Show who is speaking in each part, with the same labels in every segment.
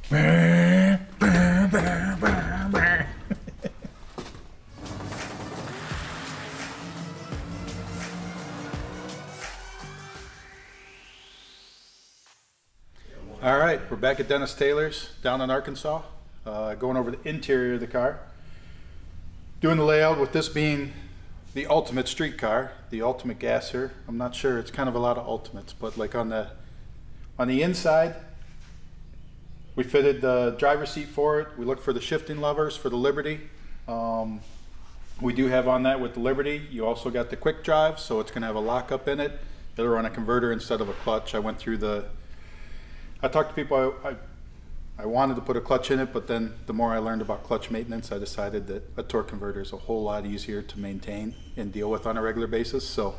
Speaker 1: All right, we're back at Dennis Taylor's down in Arkansas, going over the interior of the car, doing the layout with this being the ultimate street car, the ultimate gasser. I'm not sure, it's kind of a lot of ultimates, but like on the inside, we fitted the driver's seat for it. We looked for the shifting levers for the Liberty. We do have on that with the Liberty, you also got the quick drive, so it's gonna have a lockup in it. It'll run a converter instead of a clutch. I talked to people, I wanted to put a clutch in it, but then the more I learned about clutch maintenance, I decided that a torque converter is a whole lot easier to maintain and deal with on a regular basis, so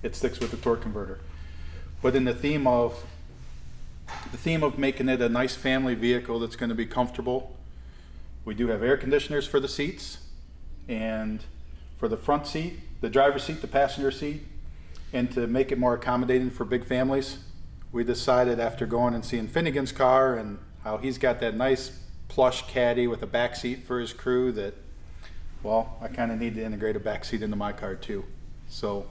Speaker 1: it sticks with the torque converter. But in the theme of making it a nice family vehicle that's going to be comfortable, we do have air conditioners for the seats, and for the front seat, the driver's seat, the passenger seat, and to make it more accommodating for big families, we decided after going and seeing Finnegan's car and how he's got that nice plush caddy with a back seat for his crew that, well, I kind of need to integrate a back seat into my car too. So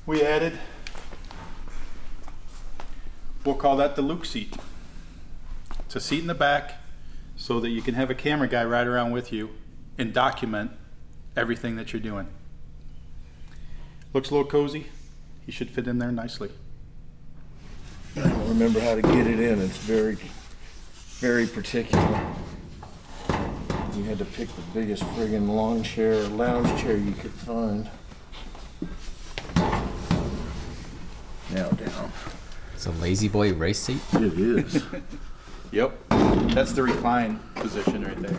Speaker 1: we added, we'll call that the Luke seat. It's a seat in the back so that you can have a camera guy ride around with you and document everything that you're doing. Looks a little cozy. He should fit in there nicely.
Speaker 2: I don't remember how to get it in. It's very, very particular. You had to pick the biggest friggin' lawn chair or lounge chair you could find. Now down.
Speaker 3: It's a lazy boy race seat?
Speaker 2: It is.
Speaker 1: Yep, that's the recline position right there.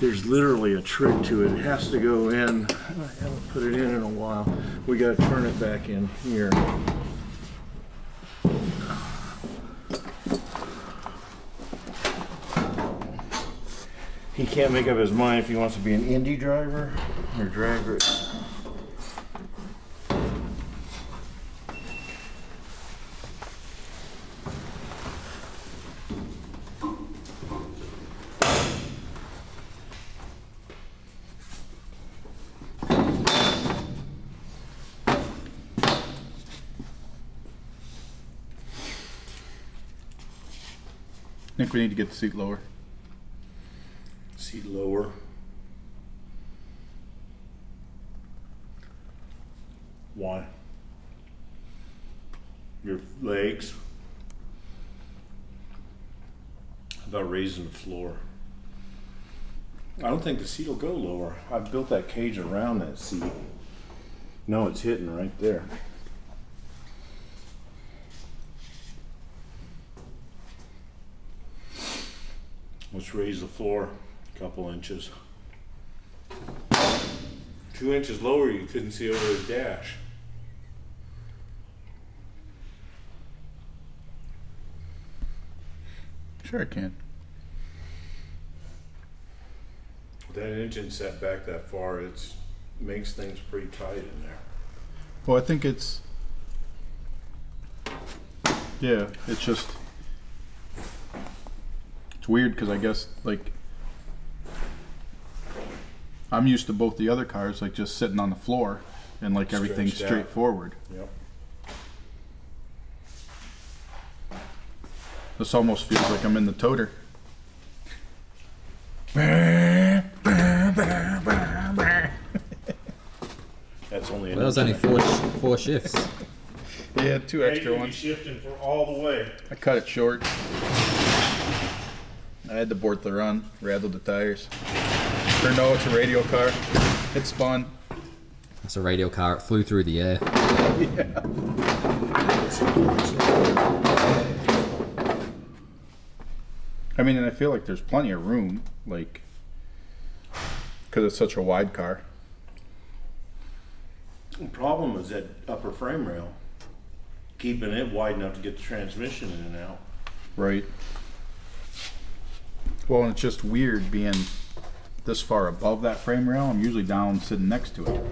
Speaker 2: There's literally a trick to it. It has to go in. I haven't put it in a while. We got to turn it back in here. He can't make up his mind if he wants to be an Indy driver or drag race.
Speaker 1: I think we need to get the seat lower.
Speaker 2: Seat lower. Why? Your legs. How about raising the floor? I don't think the seat will go lower. I've built that cage around that seat. No, it's hitting right there. Let's raise the floor a couple inches. 2 inches lower, you couldn't see over the dash.
Speaker 1: Sure I can.
Speaker 2: With that engine set back that far, it makes things pretty tight in there.
Speaker 1: Well, I think it's, yeah, it's just, it's weird because I guess, like, I'm used to both the other cars, like, just sitting on the floor and, like, everything's straightforward.
Speaker 2: Yep.
Speaker 1: This almost feels like I'm in the toter.
Speaker 2: That's only
Speaker 3: Well, that was only four shifts.
Speaker 1: Yeah, 2 extra ones.
Speaker 2: Shifting for all the way.
Speaker 1: I cut it short. I had to abort the run, rattled the tires. Or no, it's a radial car. It spun.
Speaker 3: It's a radial car. It flew through the air.
Speaker 1: Yeah. I mean, and I feel like there's plenty of room, like, because it's such a wide car.
Speaker 2: The problem is that upper frame rail, keeping it wide enough to get the transmission in and out.
Speaker 1: Right. Well, and it's just weird being this far above that frame rail. I'm usually down sitting next to it.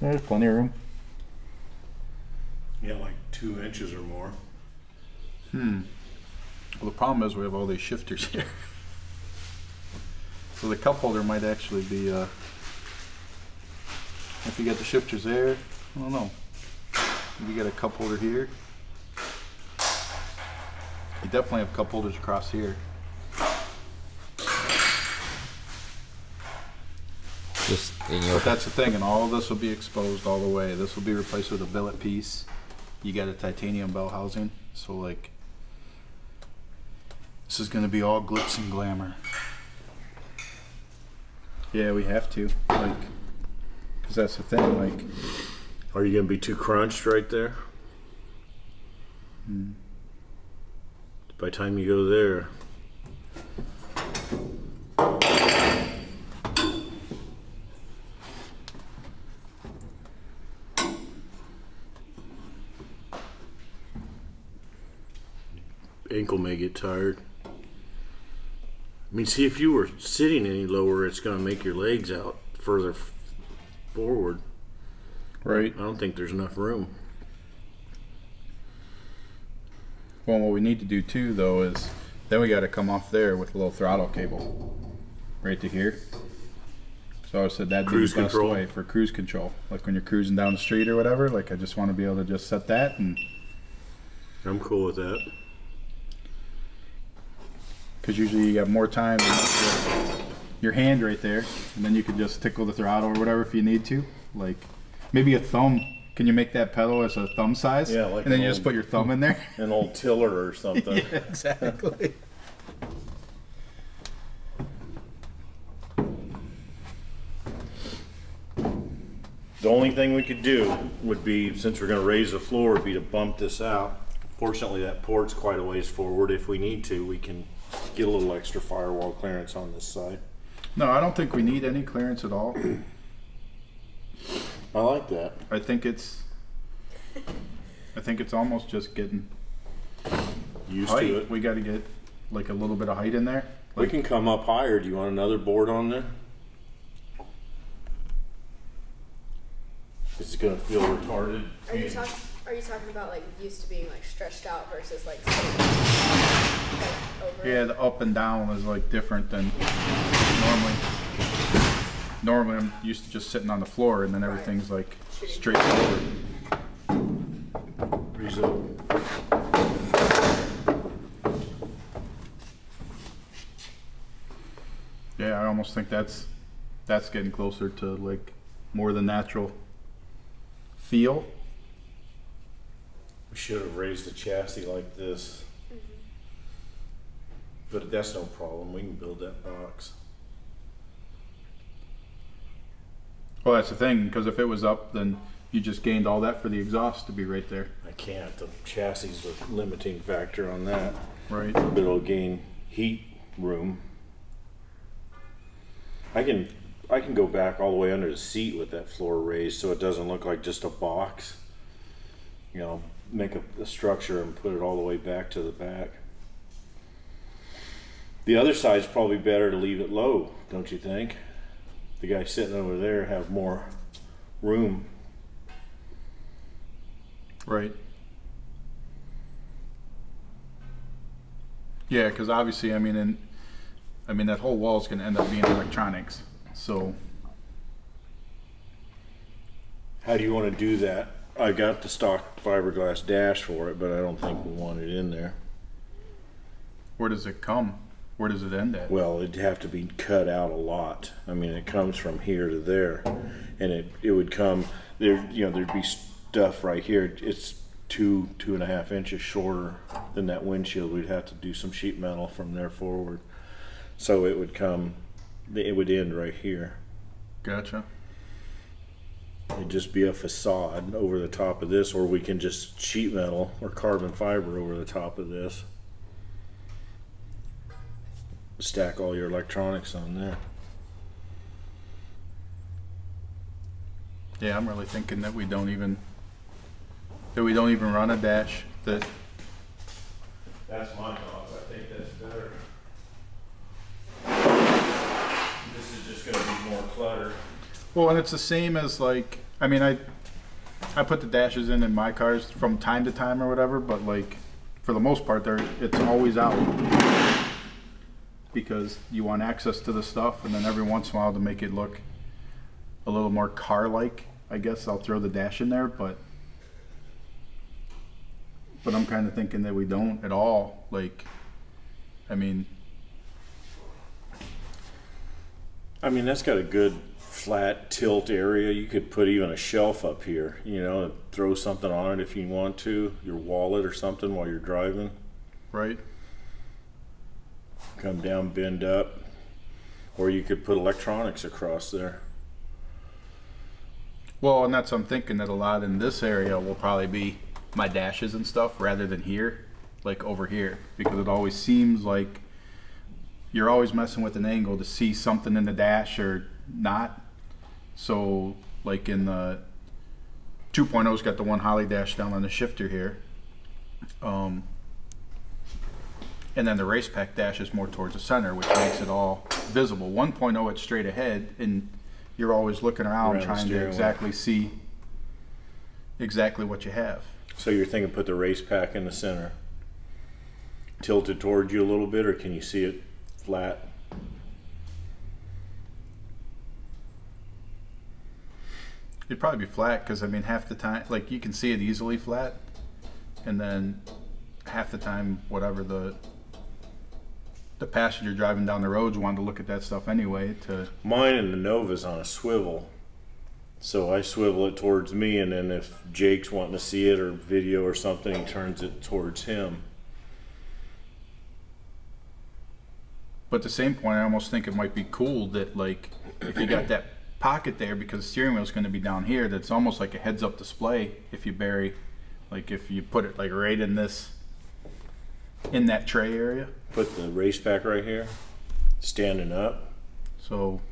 Speaker 1: There's plenty of room.
Speaker 2: Yeah, like 2 inches or more.
Speaker 1: Well, the problem is we have all these shifters here. So the cup holder might actually be, if you got the shifters there, I don't know. You got a cup holder here. You definitely have cup holders across here.
Speaker 3: Just in your
Speaker 1: But that's the thing, and all of this will be exposed all the way. This will be replaced with a billet piece. You got a titanium bell housing, so like, this is gonna be all glitz and glamour. Yeah, we have to, like, because that's the thing, like.
Speaker 2: Are you gonna be too crunched right there? By the time you go there. Ankle may get tired. I mean, see, if you were sitting any lower, it's going to make your legs out further forward.
Speaker 1: Right.
Speaker 2: I don't think there's enough room.
Speaker 1: Well, what we need to do too, though, is then we got to come off there with a little throttle cable, right to here. So I said that'd be the best
Speaker 2: Control.
Speaker 1: way for cruise control, like when you're cruising down the street or whatever. Like, I just want to be able to just set that, and
Speaker 2: I'm cool with that.
Speaker 1: because usually you have more time than just your hand right there, and then you could just tickle the throttle or whatever if you need to. Like maybe a thumb. Can you make that pedal as a thumb size?
Speaker 2: Yeah, like
Speaker 1: and then
Speaker 2: an
Speaker 1: you just
Speaker 2: old-
Speaker 1: put your thumb in there.
Speaker 2: An old tiller or something.
Speaker 1: Yeah, exactly.
Speaker 2: The only thing we could do would be, since we're going to raise the floor, would be to bump this out. Fortunately, that port's quite a ways forward. If we need to, we can get a little extra firewall clearance on this side.
Speaker 1: No, I don't think we need any clearance at all.
Speaker 2: I like that.
Speaker 1: I think it's almost just getting
Speaker 2: Used
Speaker 1: height.
Speaker 2: to it.
Speaker 1: We got to get like a little bit of height in there.
Speaker 2: We can come up higher. Do you want another board on there? Is it going to feel retarded?
Speaker 4: Are you talking about like used to being like stretched out versus like over?
Speaker 1: Yeah, the up and down is like different than normally. Normally I'm used to just sitting on the floor, and then everything's like straight forward.
Speaker 2: Breeze up.
Speaker 1: Yeah, I almost think that's getting closer to like more the natural feel.
Speaker 2: We should have raised the chassis like this. But that's no problem. We can build that box.
Speaker 1: Well, that's the thing, because if it was up, then you just gained all that for the exhaust to be right there.
Speaker 2: I can't. The chassis is the limiting factor on that.
Speaker 1: Right.
Speaker 2: But it'll gain heat room. I can go back all the way under the seat with that floor raised, so it doesn't look like just a box. You know, make a structure and put it all the way back to the back. The other side's probably better to leave it low, don't you think? The guy sitting over there have more room.
Speaker 1: Right. Yeah, because obviously, I mean, that whole wall is going to end up being electronics. So,
Speaker 2: How do you want to do that? I got the stock fiberglass dash for it, but I don't think we want it in there.
Speaker 1: where does it come? Where does it end at?
Speaker 2: Well, it'd have to be cut out a lot. I mean, it comes from here to there, and it would come there. You know, there'd be stuff right here. It's 2.5 inches shorter than that windshield. We'd have to do some sheet metal from there forward, so it would come. It would end right here.
Speaker 1: Gotcha.
Speaker 2: It'd just be a facade over the top of this, or we can just sheet metal or carbon fiber over the top of this. Stack all your electronics on there.
Speaker 1: Yeah, I'm really thinking that we don't even run a dash. That
Speaker 2: That's my thoughts. I think that's better. This is just going to be more clutter.
Speaker 1: well, and it's the same as like, I mean, I put the dashes in my cars from time to time or whatever, but like for the most part, it's always out because you want access to the stuff, and then every once in a while to make it look a little more car-like, I guess I'll throw the dash in there, but I'm kind of thinking that we don't at all. Like, I mean,
Speaker 5: that's got a good flat tilt area. You could put even a shelf up here, you know, and throw something on it if you want to, your wallet or something while you're driving.
Speaker 1: right?
Speaker 5: Come down, bend up. Or you could put electronics across there.
Speaker 1: Well, and that's what I'm thinking, that a lot in this area will probably be my dashes and stuff rather than here, like over here, because it always seems like you're always messing with an angle to see something in the dash or not. So like in the 2.0's got the one Holly dash down on the shifter here, and then the race pack dash is more towards the center, which makes it all visible. 1.0 it's straight ahead, and you're always looking around trying to exactly see exactly what you have.
Speaker 5: So you're thinking put the race pack in the center, tilted towards you a little bit, or can you see it flat?
Speaker 1: It'd probably be flat, because I mean half the time, like you can see it easily flat, and then half the time whatever the passenger driving down the roads wanted to look at that stuff anyway. To
Speaker 5: Mine and the Nova's on a swivel, so I swivel it towards me, and then if Jake's wanting to see it or video or something, he turns it towards him.
Speaker 1: But at the same point, I almost think it might be cool that, like, if you got that pocket there, because the steering wheel is going to be down here, that's almost like a heads-up display. If you bury, like, if you put it like right in that tray area.
Speaker 5: Put the race pack right here, standing up.
Speaker 1: So,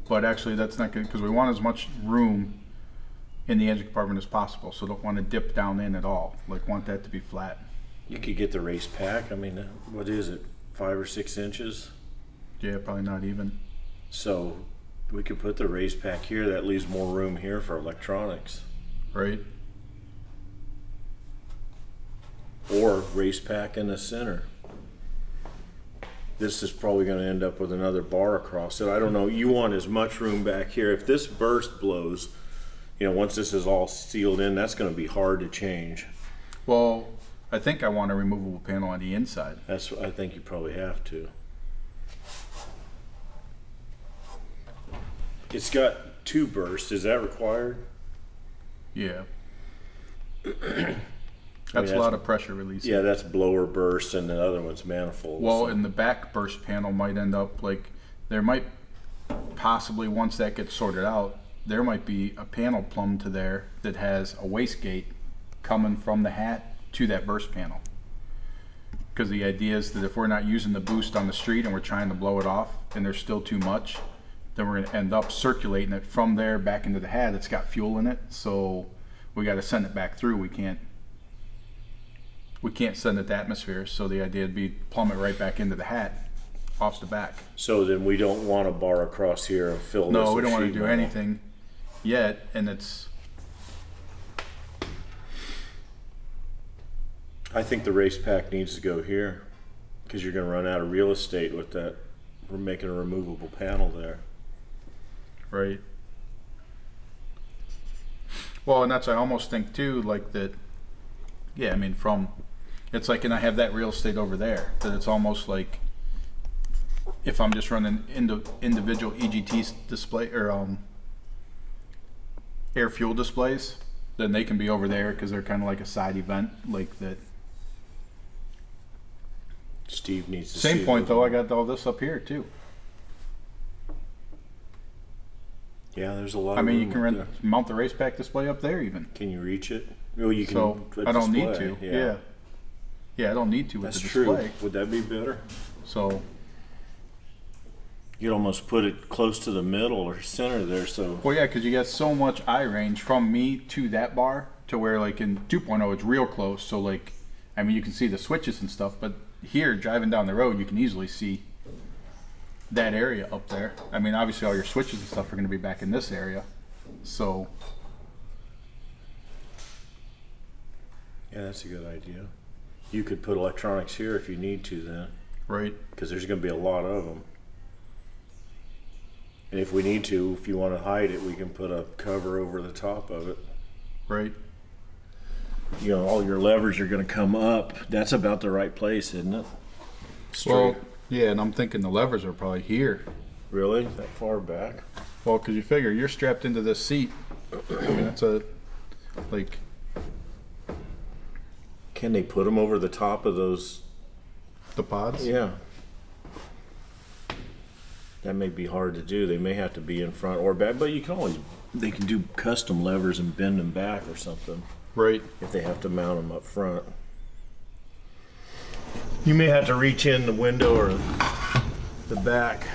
Speaker 1: but actually that's not good, because we want as much room in the engine compartment as possible, so don't want to dip down in at all. Like, want that to be flat.
Speaker 5: You could get the race pack. I mean, what is it, 5 or 6 inches?
Speaker 1: Yeah, probably not even.
Speaker 5: So we could put the race pack here. That leaves more room here for electronics.
Speaker 1: Right?
Speaker 5: Or race pack in the center. This is probably going to end up with another bar across it. I don't know. You want as much room back here. If this burst blows, you know, once this is all sealed in, that's going to be hard to change.
Speaker 1: Well, I think I want a removable panel on the inside.
Speaker 5: That's what I think you probably have to. It's got 2 bursts. Is that required?
Speaker 1: Yeah. That's a lot of pressure release.
Speaker 5: Yeah, that's blower burst, and the other one's manifold.
Speaker 1: Well,
Speaker 5: so.
Speaker 1: and the back burst panel might end up like, there might possibly, once that gets sorted out, there might be a panel plumbed to there that has a wastegate coming from the hat to that burst panel. Because the idea is that if we're not using the boost on the street and we're trying to blow it off and there's still too much, then we're going to end up circulating it from there back into the hat. It's got fuel in it, so we got to send it back through. We can't send it to atmosphere, so the idea would be plumb it right back into the hat off the back.
Speaker 5: So then we don't want a bar across here and fill this.
Speaker 1: No, we don't want to
Speaker 5: sheet
Speaker 1: do
Speaker 5: metal.
Speaker 1: anything yet, and it's,
Speaker 5: I think the race pack needs to go here, because you're going to run out of real estate with that. We're making a removable panel there.
Speaker 1: right. Well, and that's, I almost think too, like that, yeah, I mean, from, it's like, and I have that real estate over there, that it's almost like, if I'm just running individual EGT display, or air fuel displays, then they can be over there, because they're kind of like a side event, like that.
Speaker 5: Steve needs to
Speaker 1: Same
Speaker 5: see
Speaker 1: point
Speaker 5: it.
Speaker 1: though, I got all this up here too.
Speaker 5: Yeah, there's a lot
Speaker 1: I
Speaker 5: of
Speaker 1: mean, you
Speaker 5: room
Speaker 1: can
Speaker 5: up there.
Speaker 1: mount the race pack display up there even.
Speaker 5: Can you reach it? Well, you can.
Speaker 1: So
Speaker 5: a
Speaker 1: I don't need
Speaker 5: display,
Speaker 1: to. Yeah. Yeah, I don't need to with
Speaker 5: That's
Speaker 1: the
Speaker 5: true.
Speaker 1: display.
Speaker 5: Would that be better?
Speaker 1: So,
Speaker 5: You'd almost put it close to the middle or center there, so.
Speaker 1: well, yeah, because you got so much eye range from me to that bar, to where like in 2.0 it's real close. So like, I mean, you can see the switches and stuff, but here driving down the road you can easily see that area up there. I mean, obviously all your switches and stuff are going to be back in this area. So
Speaker 5: Yeah, that's a good idea. You could put electronics here if you need to then.
Speaker 1: right.
Speaker 5: Because there's going to be a lot of them. And if we need to, if you want to hide it, we can put a cover over the top of it.
Speaker 1: Right.
Speaker 5: You know, all your levers are going to come up. That's about the right place, isn't it? Straight.
Speaker 1: Well, yeah, and I'm thinking the levers are probably here.
Speaker 5: Really? That far back?
Speaker 1: Well, because you figure you're strapped into this seat. I mean, that's a, like,
Speaker 5: Can they put them over the top of those?
Speaker 1: the pods.
Speaker 5: Yeah. That may be hard to do. They may have to be in front or back, but you can always, they can do custom levers and bend them back or something
Speaker 1: Right.
Speaker 5: if they have to mount them up front. You may have to reach in the window or the back.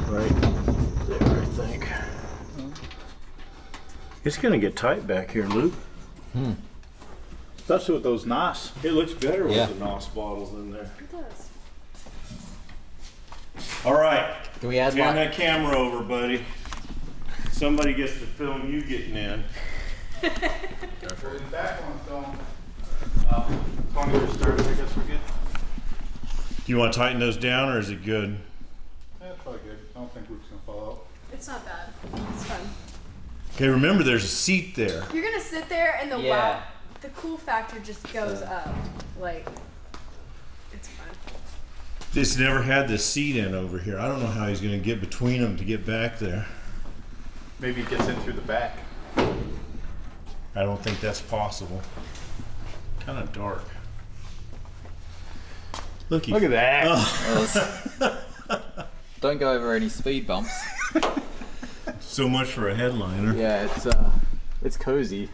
Speaker 5: Right there, I think. It's gonna get tight back here, Luke.
Speaker 1: Especially with those NOS.
Speaker 5: It looks better
Speaker 3: Yeah.
Speaker 5: with the NOS bottles in there.
Speaker 4: It does.
Speaker 5: All right,
Speaker 3: Can we add
Speaker 5: hand
Speaker 3: like,
Speaker 5: that camera over, buddy. Somebody gets to film you getting in.
Speaker 1: The back one's going. Tony, we're started. I guess we're good.
Speaker 5: Do you want to tighten those down, or is it good?
Speaker 1: That's probably good. I don't think Luke's gonna fall out.
Speaker 4: It's not bad. It's fun.
Speaker 5: Okay, remember there's a seat there.
Speaker 4: You're gonna sit there and the
Speaker 3: Yeah.
Speaker 4: wow, the cool factor just goes up. Like, it's fun.
Speaker 5: It's never had the seat in over here. I don't know how he's going to get between them to get back there.
Speaker 1: Maybe it gets in through the back.
Speaker 5: I don't think that's possible. Kind of dark. Look
Speaker 1: Look at that.
Speaker 3: don't go over any speed bumps.
Speaker 5: So much for a headliner.
Speaker 3: Yeah, it's cozy.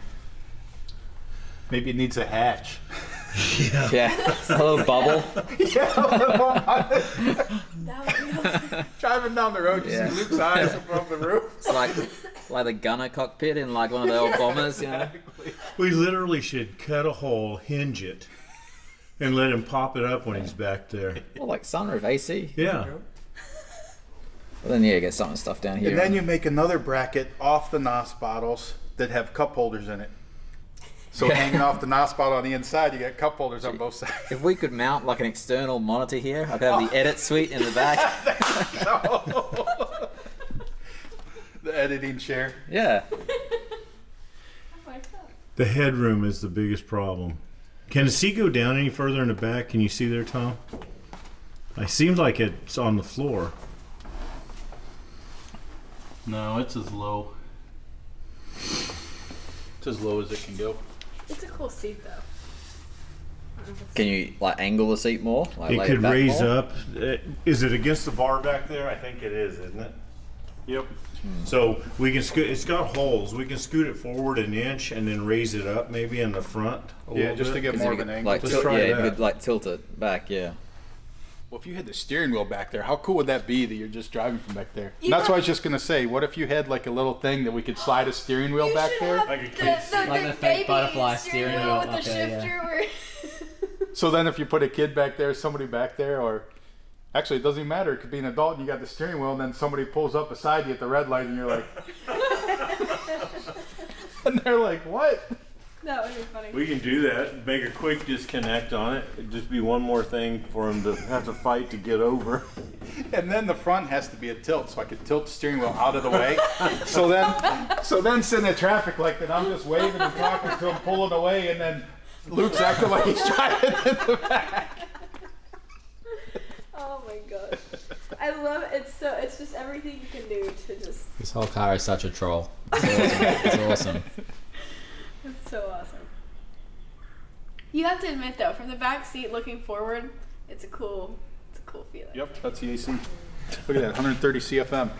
Speaker 1: Maybe it needs a hatch.
Speaker 3: Yeah, a little bubble.
Speaker 4: That would be
Speaker 1: Driving down the road, you
Speaker 3: Yeah.
Speaker 1: see Luke's eyes above the roof.
Speaker 3: It's like the gunner cockpit in like one of the old bombers, you know.
Speaker 5: We literally should cut a hole, hinge it, and let him pop it up when he's back there.
Speaker 3: Well, like sunroof AC.
Speaker 5: Yeah.
Speaker 3: But then yeah, you get some stuff down here.
Speaker 1: And then you make another bracket off the NOS bottles that have cup holders in it. So
Speaker 3: Yeah.
Speaker 1: hanging off the NOS bottle on the inside, you got cup holders on both sides.
Speaker 3: If we could mount like an external monitor here, I could have the edit suite in the back.
Speaker 1: The editing chair.
Speaker 3: Yeah.
Speaker 5: The headroom is the biggest problem. Can the seat go down any further in the back? Can you see there, Tom? It seems like it's on the floor.
Speaker 1: No, it's as low. It's as low as it can go.
Speaker 4: It's a cool seat though.
Speaker 3: Can you like angle the seat more? Like
Speaker 5: It
Speaker 3: lay
Speaker 5: could
Speaker 3: back
Speaker 5: raise
Speaker 3: more?
Speaker 5: up. Is it against the bar back there? I think it is, isn't it?
Speaker 1: Yep.
Speaker 5: So we can scoot. It's got holes. We can scoot it forward an inch and then raise it up maybe in the front.
Speaker 1: Yeah, just to get
Speaker 3: 'Cause
Speaker 1: more
Speaker 3: if
Speaker 1: of
Speaker 3: you
Speaker 1: an
Speaker 3: could,
Speaker 1: angle.
Speaker 3: like,
Speaker 5: Let's
Speaker 3: tilt,
Speaker 5: try
Speaker 3: yeah,
Speaker 5: that.
Speaker 3: you could like tilt it back, yeah.
Speaker 1: Well, if you had the steering wheel back there, how cool would that be that you're just driving from back there?
Speaker 4: You
Speaker 1: And that's
Speaker 4: got-
Speaker 1: what I was just gonna say. What if you had like a little thing that we could slide a steering wheel
Speaker 4: You
Speaker 1: back
Speaker 4: should
Speaker 1: there?
Speaker 4: have
Speaker 5: Like a
Speaker 4: the,
Speaker 5: kid's seat.
Speaker 3: Like the fake
Speaker 4: baby
Speaker 3: butterfly
Speaker 4: steering
Speaker 3: steering
Speaker 4: wheel
Speaker 3: wheel.
Speaker 4: with the
Speaker 3: Okay, yeah.
Speaker 4: shifter where
Speaker 1: So then if you put a kid back there, somebody back there, or actually it doesn't even matter, it could be an adult and you got the steering wheel and then somebody pulls up beside you at the red light and you're like and they're like, what?
Speaker 4: that would be funny.
Speaker 5: We can do that. Make a quick disconnect on it. It'd just be one more thing for him to have to fight to get over.
Speaker 1: And then the front has to be a tilt, so I could tilt the steering wheel out of the way. So then sitting in traffic like that, I'm just waving and talking to him, pulling away, and then Luke's acting like he's driving in the back.
Speaker 4: Oh my god. I love it. It's just everything you can do to just
Speaker 3: This whole car is such a troll. It's awesome. It's awesome.
Speaker 4: it's so awesome. You have to admit though, from the back seat looking forward, it's a cool feeling.
Speaker 1: Yep, that's the AC. Look at that, 130 CFM.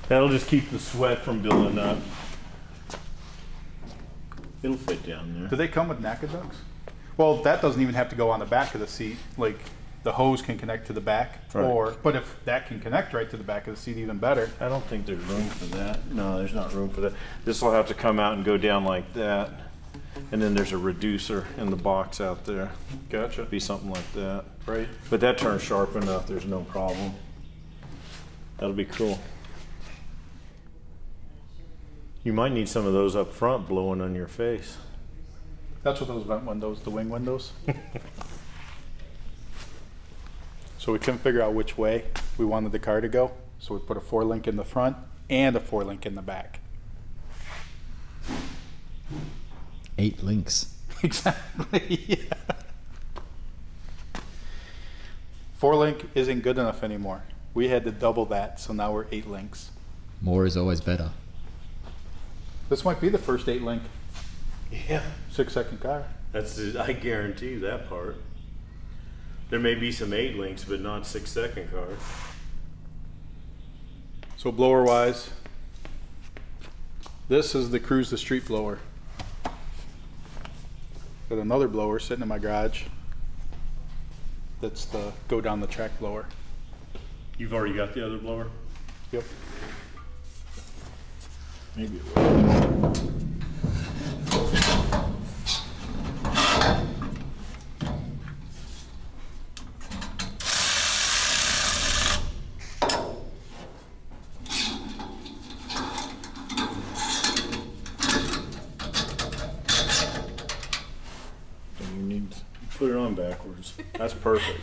Speaker 5: That'll just keep the sweat from building up. It'll fit down there.
Speaker 1: Do they come with NACA ducts? Well, that doesn't even have to go on the back of the seat. Like, the hose can connect to the back,
Speaker 5: Right.
Speaker 1: but if that can connect right to the back of the seat, even better.
Speaker 5: I don't think there's room for that. No, there's not room for that. This will have to come out and go down like that. And then there's a reducer in the box out there.
Speaker 1: Gotcha.
Speaker 5: Be something like that.
Speaker 1: Right.
Speaker 5: But that turns sharp enough, there's no problem. That'll be cool. You might need some of those up front blowing on your face.
Speaker 1: That's what those vent windows, the wing windows. So we couldn't figure out which way we wanted the car to go. So we put a 4-link in the front and a 4-link in the back.
Speaker 3: 8 links.
Speaker 1: Exactly. Yeah. 4-link isn't good enough anymore. We had to double that, so now we're 8 links.
Speaker 3: More is always better.
Speaker 1: This might be the first 8-link
Speaker 5: Yeah.
Speaker 1: 6-second car.
Speaker 5: I guarantee you that part. There may be some 8 links, but not 6-second cars.
Speaker 1: So blower wise, this is the Cruise the Street blower. Got another blower sitting in my garage. That's the go down the track blower.
Speaker 5: You've already got the other blower?
Speaker 1: Yep.
Speaker 5: Maybe it will. You need to put it on backwards. That's perfect.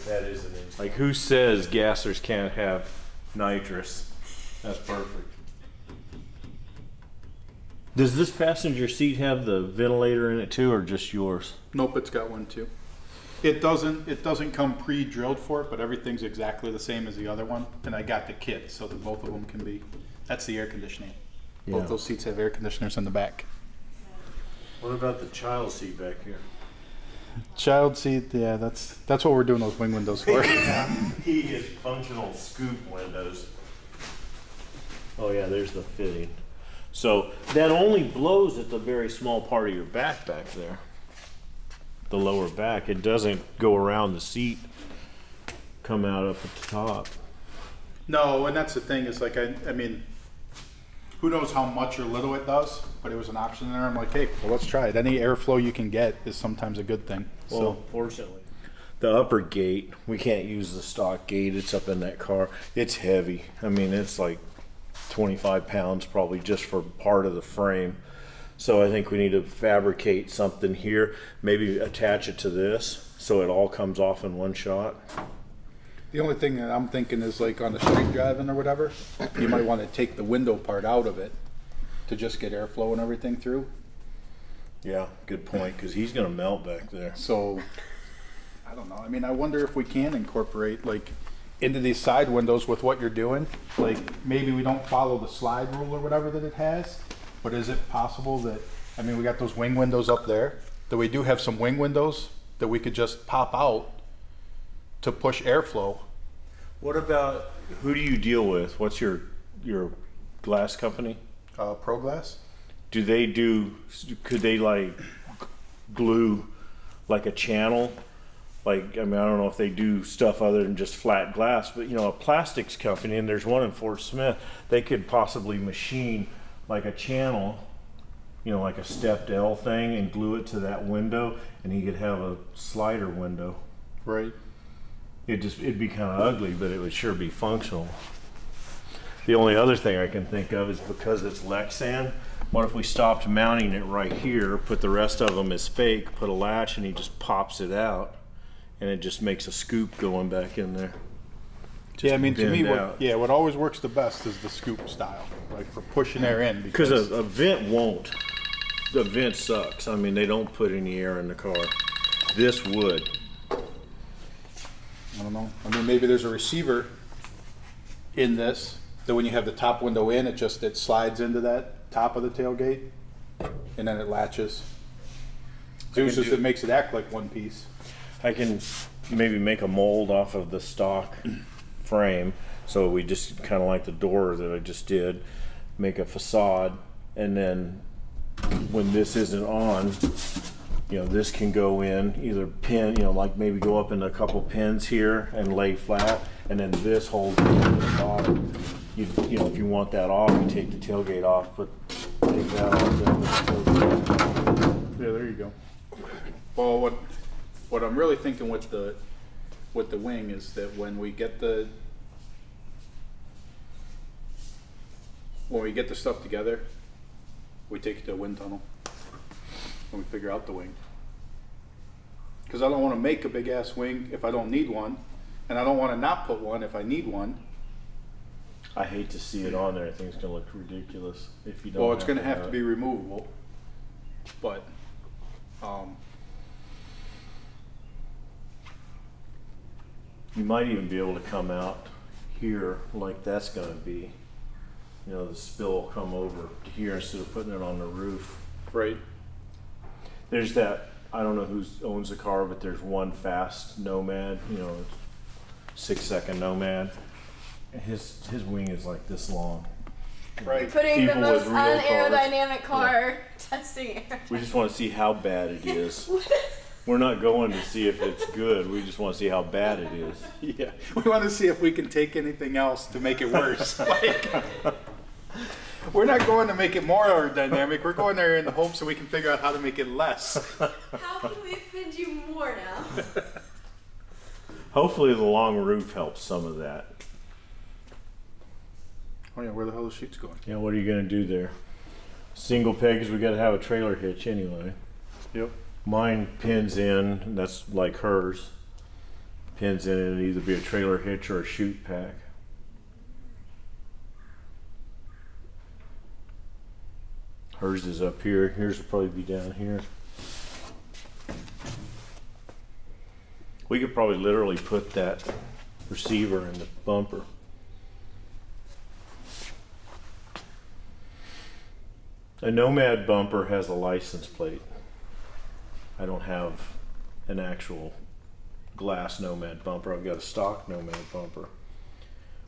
Speaker 5: That is an insult. Like, who says gassers can't have nitrous? That's perfect. Does this passenger seat have the ventilator in it too, or just yours?
Speaker 1: Nope, it's got one too. It doesn't come pre-drilled for it, but everything's exactly the same as the other one. And I got the kit so that both of them can be. That's the air conditioning.
Speaker 5: Yeah.
Speaker 1: Both those seats have air conditioners in the back.
Speaker 5: What about the child seat back here?
Speaker 1: Child seat, yeah, that's what we're doing those wing windows for.
Speaker 5: He is functional scoop windows. Oh yeah, there's the fitting. So that only blows at the very small part of your back there. The lower back. It doesn't go around the seat, come out up at the top.
Speaker 1: No, and that's the thing is like, I mean, who knows how much or little it does, but it was an option there. I'm like, hey, well, let's try it. Any airflow you can get is sometimes a good thing.
Speaker 5: Well, fortunately, the upper gate, we can't use the stock gate. It's up in that car. It's heavy. I mean, it's like 25 pounds probably just for part of the frame. So I think we need to fabricate something here, maybe attach it to this so it all comes off in one shot.
Speaker 1: The only thing that I'm thinking is like on the street driving or whatever, you might want to take the window part out of it to just get airflow and everything through.
Speaker 5: Yeah, good point, because he's going to melt back there.
Speaker 1: So, I don't know. I mean, I wonder if we can incorporate like into these side windows with what you're doing. Like maybe we don't follow the slide rule or whatever that it has, but is it possible that, I mean, we got those wing windows up there, that we do have some wing windows that we could just pop out to push airflow.
Speaker 5: What about, who do you deal with? What's your glass company?
Speaker 1: Pro Glass?
Speaker 5: Do they do, could they like glue like a channel? Like, I mean, I don't know if they do stuff other than just flat glass, but you know, a plastics company, and there's one in Fort Smith, they could possibly machine like a channel, you know, like a stepped L thing, and glue it to that window, and he could have a slider window.
Speaker 1: Right.
Speaker 5: It'd be kind of ugly, but it would sure be functional. The only other thing I can think of is because it's Lexan, what if we stopped mounting it right here, put the rest of them as fake, put a latch, and he just pops it out, and it just makes a scoop going back in there. Just
Speaker 1: yeah, I mean, to me,
Speaker 5: out.
Speaker 1: what always works the best is the scoop style, like for pushing air in.
Speaker 5: Because a vent won't. The vent sucks. I mean, they don't put any air in the car. This would.
Speaker 1: I don't know. I mean, maybe there's a receiver in this that when you have the top window in, it slides into that top of the tailgate, and then it latches. Zeus it makes it act like one piece.
Speaker 5: I can maybe make a mold off of the stock frame, so we just kind of like the door that I just did, make a facade, and then when this isn't on, you know, this can go in either pin, you know, like maybe go up in a couple pins here and lay flat, and then this holds it to the bottom. You know, if you want that off, you take the tailgate off, take that off, then the tailgate.
Speaker 1: Yeah, there you go. Well, what I'm really thinking with the wing is that when we get the stuff together, we take it to a wind tunnel and we figure out the wing. Because I don't want to make a big ass wing if I don't need one, and I don't want to not put one if I need one.
Speaker 5: I hate to see it on there. I think it's gonna look ridiculous if you don't.
Speaker 1: Well, it's going to have to be removable, but
Speaker 5: you might even be able to come out here like that's gonna be. You know, the spill will come over to here instead of putting it on the roof.
Speaker 1: right.
Speaker 5: There's that, I don't know who owns the car, but there's one fast Nomad, you know, 6-second Nomad. His wing is like this long.
Speaker 1: Right.
Speaker 4: Putting the
Speaker 5: People with
Speaker 4: most
Speaker 5: real cars.
Speaker 4: unaerodynamic car testing air.
Speaker 5: We just want to see how bad it is. We're not going to see if it's good. We just want to see how bad it is.
Speaker 1: Yeah, we want to see if we can take anything else to make it worse. Like, we're not going to make it more aerodynamic. We're going there in the hopes that we can figure out how to make it less.
Speaker 4: How can we offend you more now?
Speaker 5: Hopefully the long roof helps some of that.
Speaker 1: Oh yeah, where the hell is the chutes going?
Speaker 5: Yeah, what are you going to do there? Single peg, because we got to have a trailer hitch anyway.
Speaker 1: Yep.
Speaker 5: Mine pins in, that's like hers. Pins in, it'll either be a trailer hitch or a chute pack. Hers is up here, yours will probably be down here. We could probably literally put that receiver in the bumper. A Nomad bumper has a license plate. I don't have an actual glass Nomad bumper. I've got a stock Nomad bumper.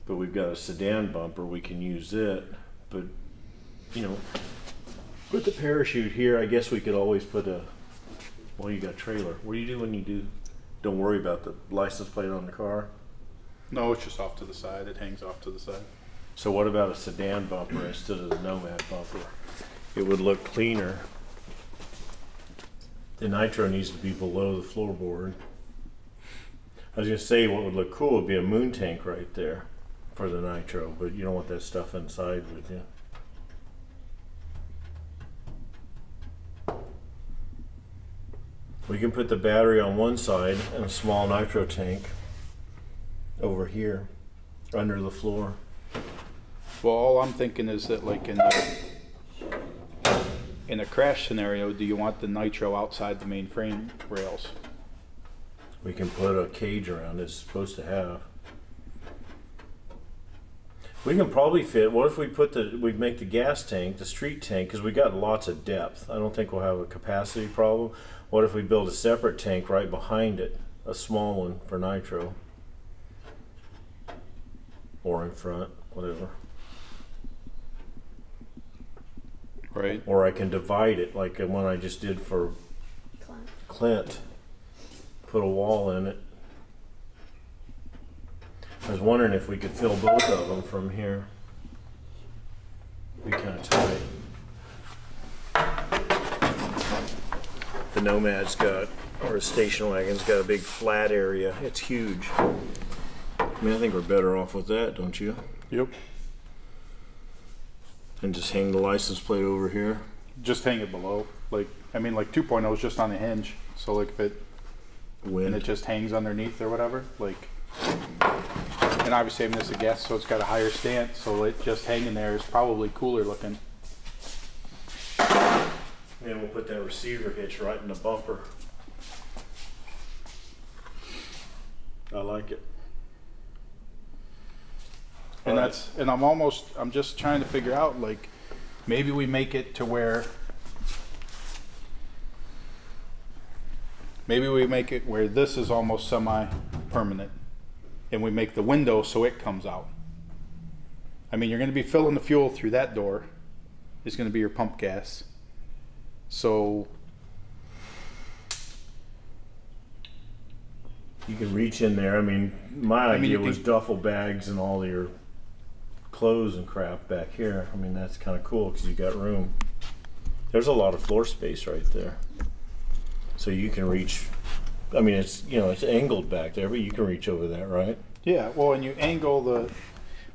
Speaker 5: But we've got a sedan bumper. We can use it. But, you know, with the parachute here, I guess we could always put a, well, you got a trailer. What do you do when you do, don't worry about the license plate on the car?
Speaker 1: No, it's just off to the side. It hangs off to the side.
Speaker 5: So what about a sedan bumper instead of the Nomad bumper? It would look cleaner. The Nitro needs to be below the floorboard. I was gonna say what would look cool would be a moon tank right there for the Nitro, but you don't want that stuff inside with you. We can put the battery on one side and a small Nitro tank over here under the floor.
Speaker 1: Well, all I'm thinking is that, like, in a crash scenario, do you want the Nitro outside the main frame rails?
Speaker 5: We can put a cage around it, it's supposed to have. We can probably fit, what if we put we'd make the gas tank, the street tank, because we got lots of depth. I don't think we'll have a capacity problem. What if we build a separate tank right behind it, a small one for Nitro? Or in front, whatever.
Speaker 1: Right.
Speaker 5: Or I can divide it like the one I just did for Clint. Put a wall in it. I was wondering if we could fill both of them from here. Be kind of tight. The Nomad's got, or the station wagon's got a big flat area. It's huge. I mean, I think we're better off with that, don't you?
Speaker 1: Yep.
Speaker 5: And just hang the license plate over here.
Speaker 1: Just hang it below. Like, I mean, like 2.0 is just on the hinge. So, like, if it,
Speaker 5: Wind.
Speaker 1: and it just hangs underneath or whatever, like, and obviously I mean, it's a guess, so it's got a higher stance, so it just hanging there is probably cooler looking.
Speaker 5: And we'll put that receiver hitch right in the bumper. I like it.
Speaker 1: And that's, and I'm just trying to figure out, like, maybe we make it to where, this is almost semi-permanent, and we make the window so it comes out. I mean, you're going to be filling the fuel through that door is going to be your pump gas. So
Speaker 5: You can reach in there. I mean, my idea was duffel bags and all your clothes and crap back here. I mean, that's kind of cool because you got room. There's a lot of floor space right there. So you can reach, I mean, it's, you know, it's angled back there, but you can reach over that, right?
Speaker 1: yeah, well, and you angle the,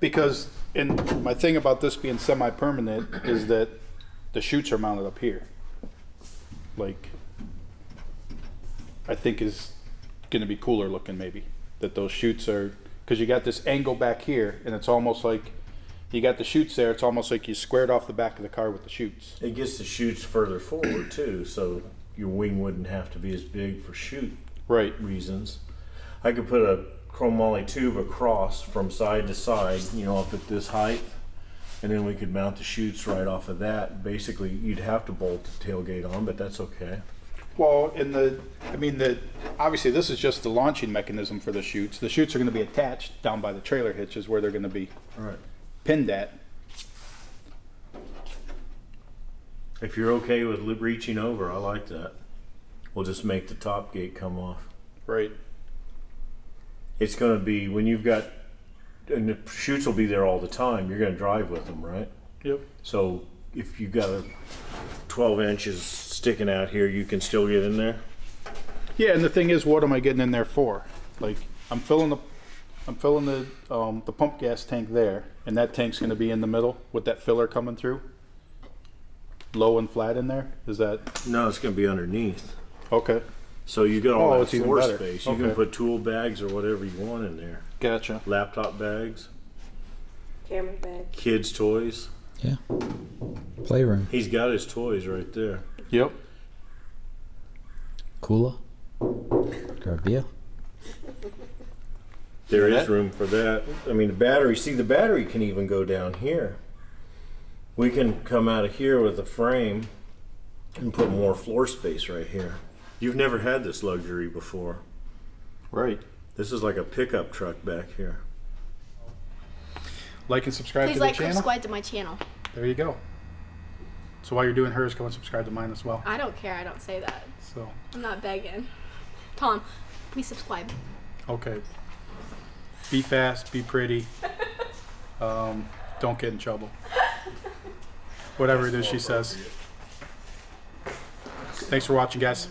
Speaker 1: because, and my thing about this being semi-permanent is that the chutes are mounted up here. Like, I think is going to be cooler looking maybe. That those chutes are, because you got this angle back here, and it's almost like, you got the chutes there, it's almost like you squared off the back of the car with the chutes.
Speaker 5: It gets the chutes further forward too, so your wing wouldn't have to be as big for chute reasons. I could put a chromoly tube across from side to side, you know, up at this height, and then we could mount the chutes right off of that. Basically, you'd have to bolt the tailgate on, but that's okay.
Speaker 1: Well, in the, I mean, obviously this is just the launching mechanism for the chutes. The chutes are going to be attached down by the trailer hitch is where they're going to be pinned at.
Speaker 5: If you're okay with reaching over, I like that. We'll just make the top gate come off.
Speaker 1: Right.
Speaker 5: It's going to be, when you've got, and the chutes will be there all the time, you're going to drive with them, right?
Speaker 1: Yep.
Speaker 5: So if you've got a 12 inches sticking out here, you can still get in there?
Speaker 1: Yeah, and the thing is, what am I getting in there for? Like, I'm filling the pump gas tank there, and that tank's going to be in the middle with that filler coming through, low and flat in there. Is that?
Speaker 5: No, it's going to be underneath.
Speaker 1: Okay.
Speaker 5: So you got all that
Speaker 1: it's even
Speaker 5: floor
Speaker 1: better.
Speaker 5: space. You
Speaker 1: Okay.
Speaker 5: can put tool bags or whatever you want in there.
Speaker 1: Gotcha.
Speaker 5: Laptop bags,
Speaker 4: Camera bag.
Speaker 5: kids' toys.
Speaker 3: Yeah. Playroom.
Speaker 5: He's got his toys right there.
Speaker 1: Yep.
Speaker 3: Cooler. Grab a beer.
Speaker 5: There is room for that. I mean, the battery, see, the battery can even go down here. We can come out of here with a frame and put more floor space right here. You've never had this luxury before.
Speaker 1: Right.
Speaker 5: This is like a pickup truck back here.
Speaker 1: Like and subscribe
Speaker 4: Please
Speaker 1: to the
Speaker 4: like,
Speaker 1: channel.
Speaker 4: subscribe to my channel.
Speaker 1: There you go. So while you're doing hers, go and subscribe to mine as well.
Speaker 4: I don't care. I don't say that.
Speaker 1: So,
Speaker 4: I'm not begging. Tom, please subscribe.
Speaker 1: okay. Be fast, be pretty. Don't get in trouble. Whatever it is she says. Thanks for watching, guys.